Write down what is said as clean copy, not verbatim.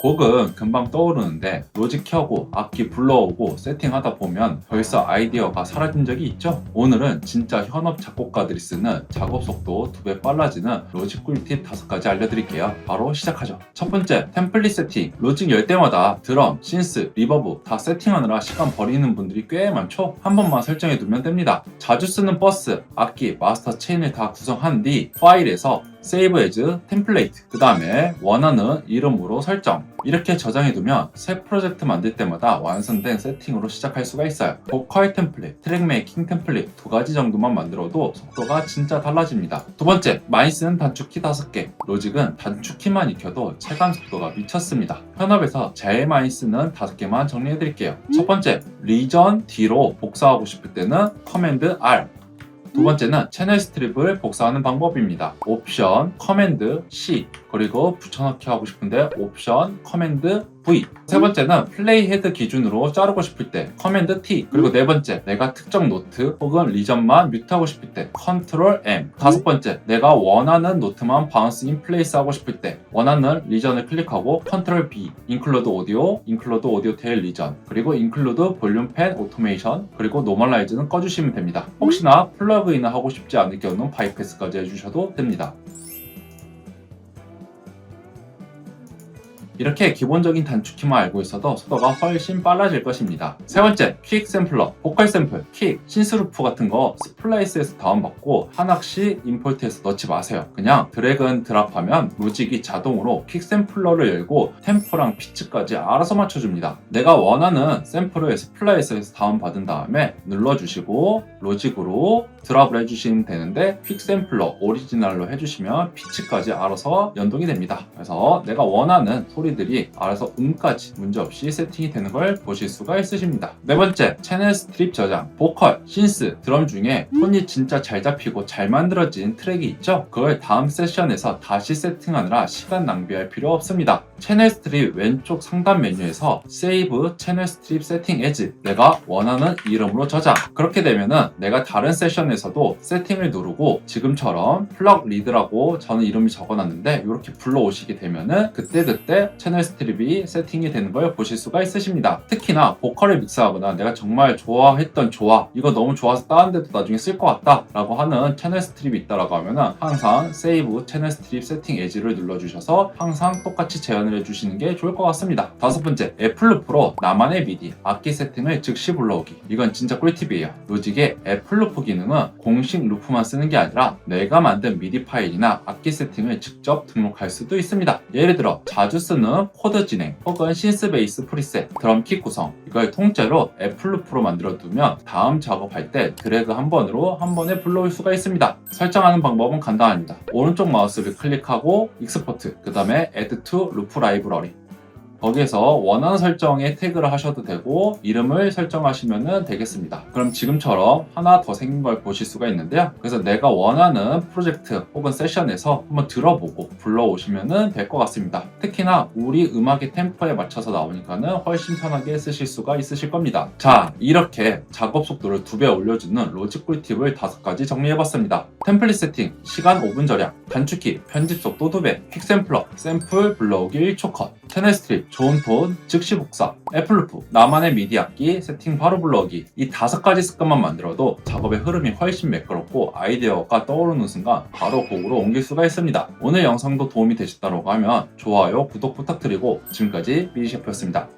곡은 금방 떠오르는데 로직 켜고 악기 불러오고 세팅하다 보면 벌써 아이디어가 사라진 적이 있죠? 오늘은 진짜 현업 작곡가들이 쓰는 작업 속도 2배 빨라지는 로직 꿀팁 5가지 알려드릴게요. 바로 시작하죠. 첫 번째, 템플릿 세팅. 로직 열 때마다 드럼, 신스, 리버브 다 세팅하느라 시간 버리는 분들이 꽤 많죠? 한 번만 설정해 두면 됩니다. 자주 쓰는 버스, 악기, 마스터 체인을 다 구성한 뒤 파일에서 Save as Template, 그 다음에 원하는 이름으로 설정, 이렇게 저장해두면 새 프로젝트 만들 때마다 완성된 세팅으로 시작할 수가 있어요. 보컬 템플릿, 트랙 메이킹 템플릿 2가지 정도만 만들어도 속도가 진짜 달라집니다. 두 번째, 많이 쓰는 단축키 5개. 로직은 단축키만 익혀도 체감 속도가 미쳤습니다. 현업에서 제일 많이 쓰는 5개만 정리해드릴게요. 첫 번째, 리전 D로 복사하고 싶을 때는 커맨드 R. 두 번째는 채널 스트립을 복사하는 방법입니다. 옵션, 커맨드 C, 그리고 붙여넣기 하고 싶은데 옵션, 커맨드 V. 세 번째는 플레이 헤드 기준으로 자르고 싶을 때 커맨드 T. 그리고 네 번째, 내가 특정 노트 혹은 리전만 뮤트하고 싶을 때 컨트롤 M. 다섯 번째, 내가 원하는 노트만 바운스 인 플레이스 하고 싶을 때 원하는 리전을 클릭하고 컨트롤 B. 인클루드 오디오 테일 리전, 그리고 인클루드 볼륨 펜 오토메이션, 그리고 노멀라이즈는 꺼주시면 됩니다. 혹시나 플러그인을 하고 싶지 않을 경우는 바이패스까지 해주셔도 됩니다. 이렇게 기본적인 단축키만 알고 있어도 속도가 훨씬 빨라질 것입니다. 세 번째, 퀵 샘플러, 보컬 샘플, 킥, 신스루프 같은 거 스플라이스에서 다운받고 하나씩 임포트해서 넣지 마세요. 그냥 드래그 앤 드랍하면 로직이 자동으로 퀵 샘플러를 열고 템포랑 피치까지 알아서 맞춰줍니다. 내가 원하는 샘플을 스플라이스에서 다운받은 다음에 눌러주시고 로직으로 드랍을 해주시면 되는데 퀵 샘플러 오리지널로 해주시면 피치까지 알아서 연동이 됩니다. 그래서 내가 원하는 소리들이 알아서 음까지 문제없이 세팅이 되는 걸 보실 수가 있으십니다. 네 번째, 채널 스트립 저장. 보컬, 신스, 드럼 중에 톤이 진짜 잘 잡히고 잘 만들어진 트랙이 있죠? 그걸 다음 세션에서 다시 세팅하느라 시간 낭비할 필요 없습니다. 채널 스트립 왼쪽 상단 메뉴에서 Save 채널 스트립 세팅 as, 내가 원하는 이름으로 저장. 그렇게 되면은 내가 다른 세션에서도 세팅을 누르고 지금처럼 플럭 리드라고 저는 이름이 적어놨는데 이렇게 불러오시게 되면은 그때그때 채널 스트립이 세팅이 되는 걸 보실 수가 있으십니다. 특히나 보컬을 믹스하거나 내가 정말 좋아했던 이거 너무 좋아서 다운돼도 나중에 쓸 것 같다 라고 하는 채널 스트립이 있다라고 하면은 항상 Save 채널 스트립 세팅 as를 눌러주셔서 항상 똑같이 재현을 해주시는 게 좋을 것 같습니다. 다섯 번째, 애플루프로 나만의 미디, 악기 세팅을 즉시 불러오기. 이건 진짜 꿀팁이에요. 로직의 애플루프 기능은 공식 루프만 쓰는 게 아니라 내가 만든 미디 파일이나 악기 세팅을 직접 등록할 수도 있습니다. 예를 들어 자주 쓰는 코드 진행 혹은 신스 베이스 프리셋, 드럼킥 구성, 이걸 통째로 애플루프로 만들어 두면 다음 작업할 때 드래그 한 번으로 한 번에 불러올 수가 있습니다. 설정하는 방법은 간단합니다. 오른쪽 마우스를 클릭하고 익스포트, 그 다음에 Add to Loop Library, 거기에서 원하는 설정에 태그를 하셔도 되고 이름을 설정하시면 되겠습니다. 그럼 지금처럼 하나 더 생긴 걸 보실 수가 있는데요. 그래서 내가 원하는 프로젝트 혹은 세션에서 한번 들어보고 불러오시면 될 것 같습니다. 특히나 우리 음악의 템포에 맞춰서 나오니까는 훨씬 편하게 쓰실 수가 있으실 겁니다. 자, 이렇게 작업 속도를 2배 올려주는 로직 꿀팁을 5가지 정리해봤습니다. 템플릿 세팅, 시간 5분 절약, 단축키, 편집 속도 2배, 퀵 샘플러, 샘플 불러오기 1초 컷, 채널 스트립, 좋은 톤, 즉시 복사, 애플루프, 나만의 미디 악기, 세팅 바로 불러오기, 이 5가지 습관만 만들어도 작업의 흐름이 훨씬 매끄럽고 아이디어가 떠오르는 순간 바로 곡으로 옮길 수가 있습니다. 오늘 영상도 도움이 되셨다고 하면 좋아요, 구독 부탁드리고 지금까지 뮤지셰프였습니다.